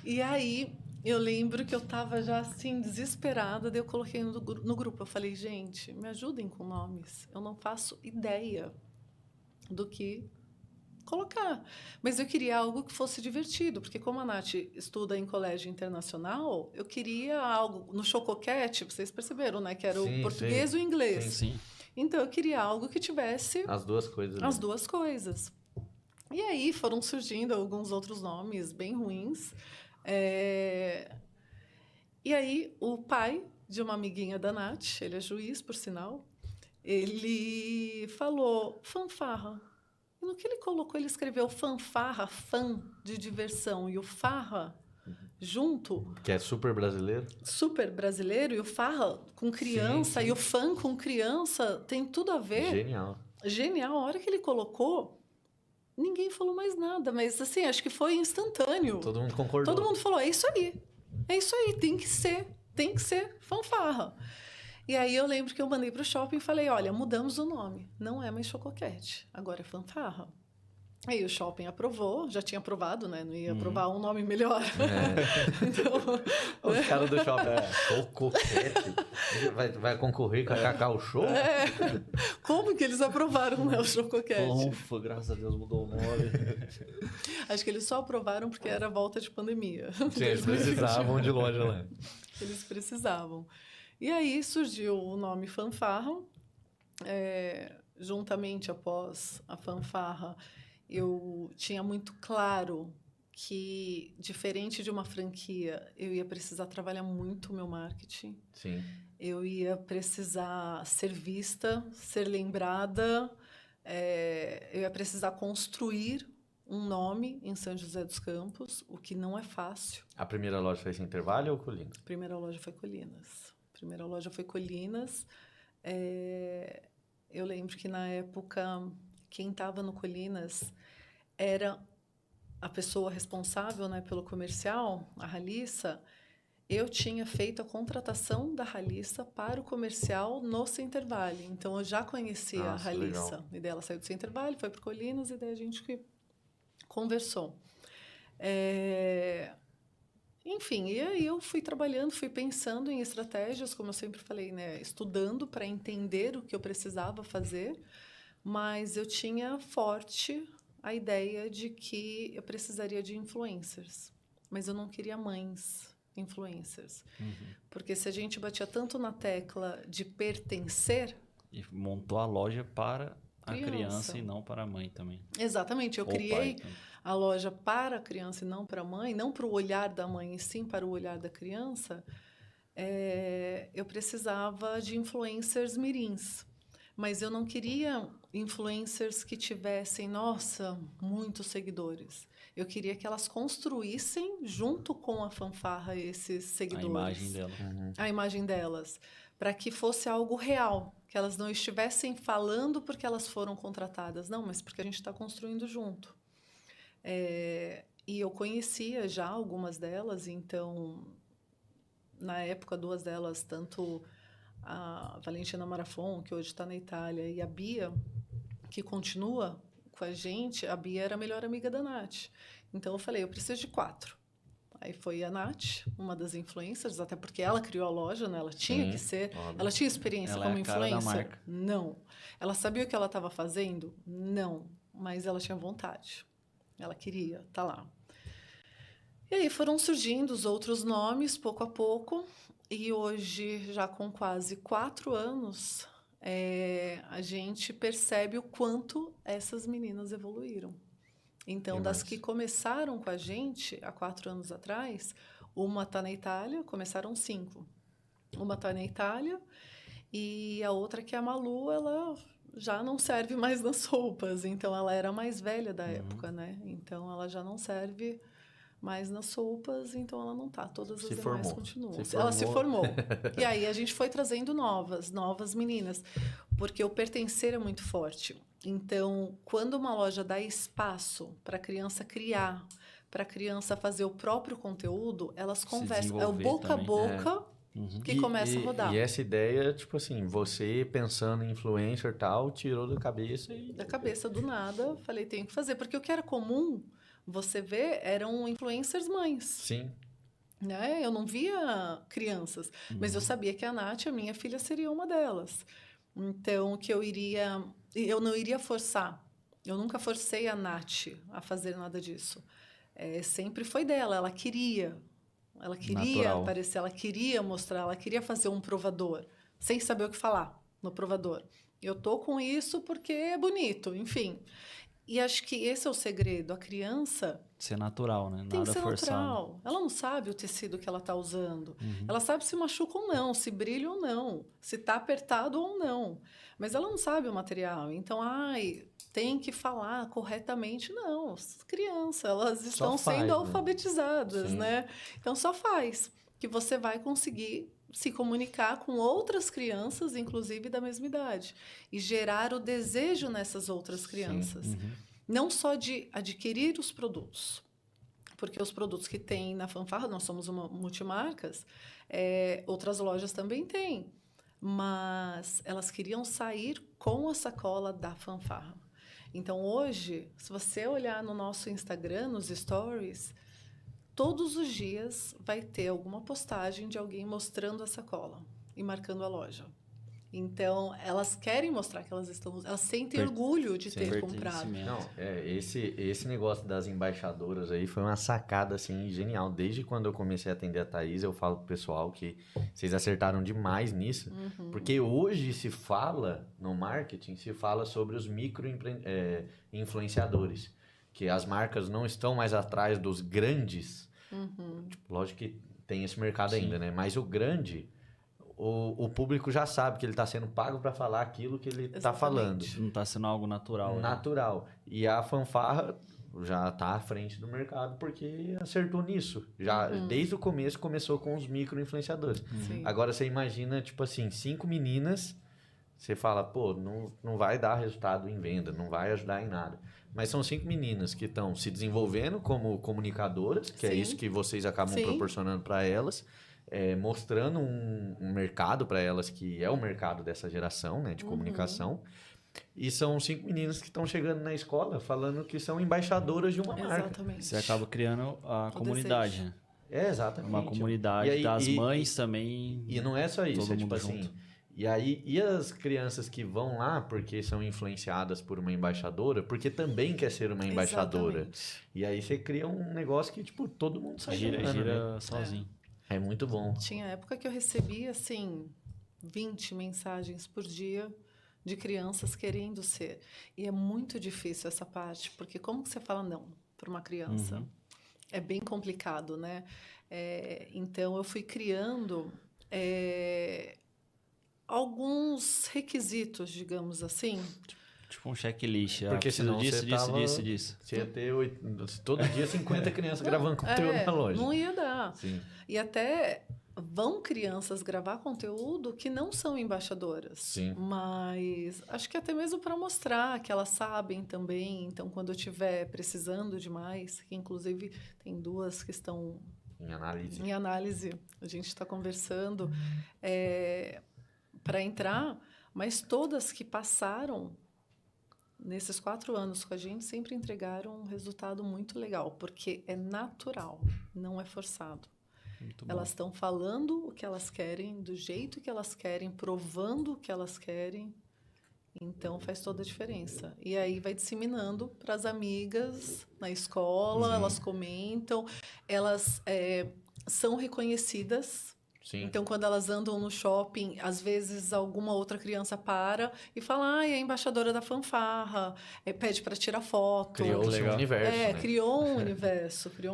E aí, eu lembro que eu tava já assim, desesperada, daí eu coloquei no grupo. Eu falei, gente, me ajudem com nomes. Eu não faço ideia do que colocar. Mas eu queria algo que fosse divertido, porque como a Nath estuda em colégio internacional, eu queria algo no Chococat, vocês perceberam, né? Que era o Sim, português e o sim. inglês. Sim. Então eu queria algo que tivesse As duas coisas. as Né? duas coisas. E aí foram surgindo alguns outros nomes bem ruins. E aí o pai de uma amiguinha da Nath, ele é juiz, por sinal, ele falou fanfarra. E no que ele colocou, ele escreveu fanfarra, fã de diversão, e o farra junto, Que é super brasileiro. super brasileiro, e o farra com criança, Sim. e o fã com criança, tem tudo a ver. Genial. Genial. A hora que ele colocou, ninguém falou mais nada, mas assim, acho que foi instantâneo. Todo mundo concordou. Todo mundo falou, é isso aí, tem que ser fanfarra. E aí eu lembro que eu mandei pro shopping e falei, olha, mudamos o nome, não é mais Chococat, agora é fanfarra. Aí o shopping aprovou, já tinha aprovado, né? Não ia aprovar um nome melhor. Então, Os caras do shopping, Chococat, vai concorrer com a Cacau Show? como que eles aprovaram, né, o Chococat? Ufa, graças a Deus mudou o nome. Acho que eles só aprovaram porque era volta de pandemia. Sim, eles precisavam de loja lá. Eles precisavam. E aí surgiu o nome fanfarra. Juntamente após a fanfarra, eu tinha muito claro que, diferente de uma franquia, eu ia precisar trabalhar muito o meu marketing. Sim. Eu ia precisar ser vista, ser lembrada, eu ia precisar construir um nome em São José dos Campos, o que não é fácil. A primeira loja foi esse Intervalo ou Colinas? A primeira loja foi Colinas. Eu lembro que, na época, quem estava no Colinas era a pessoa responsável, né, pelo comercial, a Ralissa. Eu tinha feito a contratação da Ralissa para o comercial no Centervale. Então, eu já conhecia a Ralissa. E daí ela saiu do Centervale, foi para o Colinas, e daí a gente conversou. Enfim, e aí eu fui trabalhando, fui pensando em estratégias, como eu sempre falei, né, estudando para entender o que eu precisava fazer, mas eu tinha forte a ideia de que eu precisaria de influencers, mas eu não queria mães influencers, porque se a gente batia tanto na tecla de pertencer... E montou a loja para a criança e não para a mãe também. Exatamente, eu criei a loja para a criança e não para a mãe, não para o olhar da mãe, e sim para o olhar da criança. Eu precisava de influencers mirins, mas eu não queria influencers que tivessem, nossa, muitos seguidores. Eu queria que elas construíssem, junto com a fanfarra, esses seguidores. A imagem dela. A imagem delas, para que fosse algo real, que elas não estivessem falando porque elas foram contratadas, não, mas porque a gente está construindo junto. E eu conhecia já algumas delas, então, na época, duas delas, tanto a Valentina Marafon, que hoje está na Itália, e a Bia, que continua com a gente. A Bia era a melhor amiga da Nath. Então, eu falei, eu preciso de 4. Aí foi a Nath, uma das influencers, até porque ela criou a loja, né? Ela tinha que ser... Óbvio. Ela tinha experiência como influencer? Ela é a cara da marca. Não. Ela sabia o que ela estava fazendo? Não. Mas ela tinha vontade. Ela queria estar lá. E aí foram surgindo os outros nomes, pouco a pouco. E hoje, já com quase 4 anos, a gente percebe o quanto essas meninas evoluíram. Então, das que começaram com a gente há 4 anos atrás, uma está na Itália, começaram 5. Uma está na Itália e a outra, que é a Malu, ela já não serve mais nas roupas. Então, ela era a mais velha da época, né? Então, ela já não serve mais nas roupas, então ela não está. Todas as demais continuam. Ela se formou. E aí a gente foi trazendo novas meninas, porque o pertencer é muito forte. Então, quando uma loja dá espaço para a criança criar, para a criança fazer o próprio conteúdo, elas conversam. É o boca a boca que começa a rodar. E essa ideia, tipo assim, você pensando em influencer e tal, tirou da cabeça Da cabeça, do nada, falei, tenho que fazer. Porque o que era comum você vê, eram influencers mães. Sim. Né? Eu não via crianças, mas eu sabia que a Nath, a minha filha, seria uma delas. Então, que eu não iria forçar. Eu nunca forcei a Nath a fazer nada disso. Sempre foi dela, ela queria Natural. aparecer, ela queria mostrar, ela queria fazer um provador, sem saber o que falar no provador. Eu tô com isso porque é bonito, enfim. E acho que esse é o segredo. A criança Ser natural, né? tem que Nada ser forçado. natural. Ela não sabe o tecido que ela está usando. Ela sabe se machuca ou não, se brilha ou não, se está apertado ou não. Mas ela não sabe o material. Então, tem que falar corretamente. Não, as crianças, elas estão faz, sendo né? alfabetizadas, Sim. né? Então, só faz. Que você vai conseguir se comunicar com outras crianças, inclusive da mesma idade. E gerar o desejo nessas outras crianças. Não só de adquirir os produtos, porque os produtos que tem na Fanfarra, nós somos uma multimarcas, outras lojas também têm, mas elas queriam sair com a sacola da Fanfarra. Então, hoje, se você olhar no nosso Instagram, nos stories, todos os dias vai ter alguma postagem de alguém mostrando a sacola e marcando a loja. Então, elas querem mostrar que elas sentem orgulho de ter comprado. Não, esse negócio das embaixadoras aí foi uma sacada, assim, genial. Desde quando eu comecei a atender a Thaís, eu falo pro pessoal que vocês acertaram demais nisso. Porque hoje no marketing, se fala sobre os micro-influenciadores. Que as marcas não estão mais atrás dos grandes. Tipo, lógico que tem esse mercado ainda, né? Mas o grande... O público já sabe que ele está sendo pago para falar aquilo que ele está falando. Não está sendo algo natural. Natural. Né? E a Fanfarra já está à frente do mercado porque acertou nisso. Já desde o começo começou com os micro-influenciadores. Agora você imagina, tipo assim, 5 meninas, você fala, pô, não vai dar resultado em venda, não vai ajudar em nada. Mas são 5 meninas que estão se desenvolvendo como comunicadoras, que é isso que vocês acabam proporcionando para elas. Mostrando um mercado para elas que é o mercado dessa geração, né, de comunicação. E são 5 meninas que estão chegando na escola falando que são embaixadoras de uma marca. Exatamente. Você acaba criando a comunidade, né? Exatamente. Uma comunidade das mães também. E não é só isso, todo tipo mundo assim. junto. E as crianças que vão lá porque são influenciadas por uma embaixadora, porque também quer ser uma embaixadora. Exatamente. E aí você cria um negócio que, tipo, todo mundo sai ganhando, Gira né? sozinho. É muito bom. Tinha época que eu recebia, assim, 20 mensagens por dia de crianças querendo ser. E é muito difícil essa parte, porque como que você fala não para uma criança? É bem complicado, né? Então, eu fui criando alguns requisitos, digamos assim. Tipo um checklist. Porque senão disso. Você ia ter todo dia 50 crianças gravando conteúdo na loja. Não ia dar. Sim. E até vão crianças gravar conteúdo que não são embaixadoras. Sim. Mas acho que até mesmo para mostrar que elas sabem também. Então, quando eu estiver precisando de mais, que inclusive tem 2 que estão em análise, a gente está conversando para entrar, mas todas que passaram nesses 4 anos com a gente sempre entregaram um resultado muito legal, porque é natural, não é forçado. Elas estão falando o que elas querem, do jeito que elas querem, provando o que elas querem. Então, faz toda a diferença. E aí vai disseminando para as amigas na escola, elas comentam, elas são reconhecidas. Sim. Então, quando elas andam no shopping, às vezes alguma outra criança para e fala, é a embaixadora da Fanfarra, pede para tirar foto. Criou um universo, né? Criou um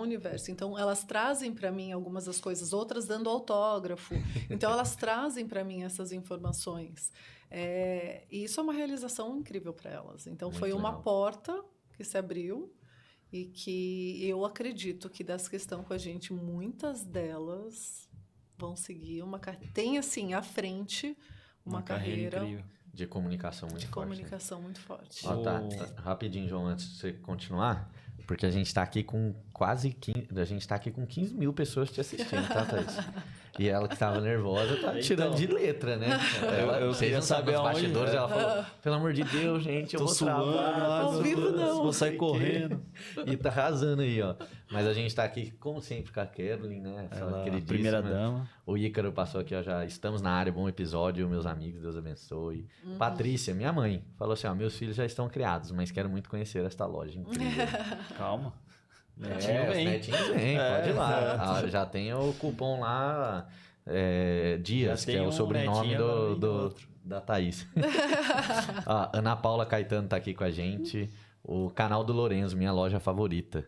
universo. Então, elas trazem para mim algumas das coisas, outras dando autógrafo. Então, elas trazem para mim essas informações. E isso é uma realização incrível para elas. Então, Muito foi uma legal. porta que se abriu e que eu acredito que das que estão com a gente, muitas delas vão seguir tem assim à frente uma carreira incrível. De comunicação muito forte. Comunicação muito forte. Ó, rapidinho, João, antes de você continuar, porque a gente está aqui com quase 15... A gente tá aqui com 15 mil pessoas te assistindo, tá, Thaís? E ela que tava nervosa tá tirando de letra, né? Eu queria saber nos aonde... bastidores, ela falou, pelo amor de Deus, gente, eu vou travar. Ao vivo não. Vou sair correndo. E tá arrasando aí, ó. Mas a gente tá aqui, como sempre, com a Carolyn, né? Ela, queridíssima. primeira dama. O Ícaro passou aqui, ó, já estamos na área, bom episódio, meus amigos, Deus abençoe. Patrícia, minha mãe, falou assim, ó, meus filhos já estão criados, mas quero muito conhecer esta loja incrível. Calma. Netinho vem. Netinhos vem, pode ir lá. Ah, já tem o cupom lá, Dias, que é o sobrenome da Thaís. Ó, Ana Paula Caetano tá aqui com a gente. O canal do Lorenzo, minha loja favorita.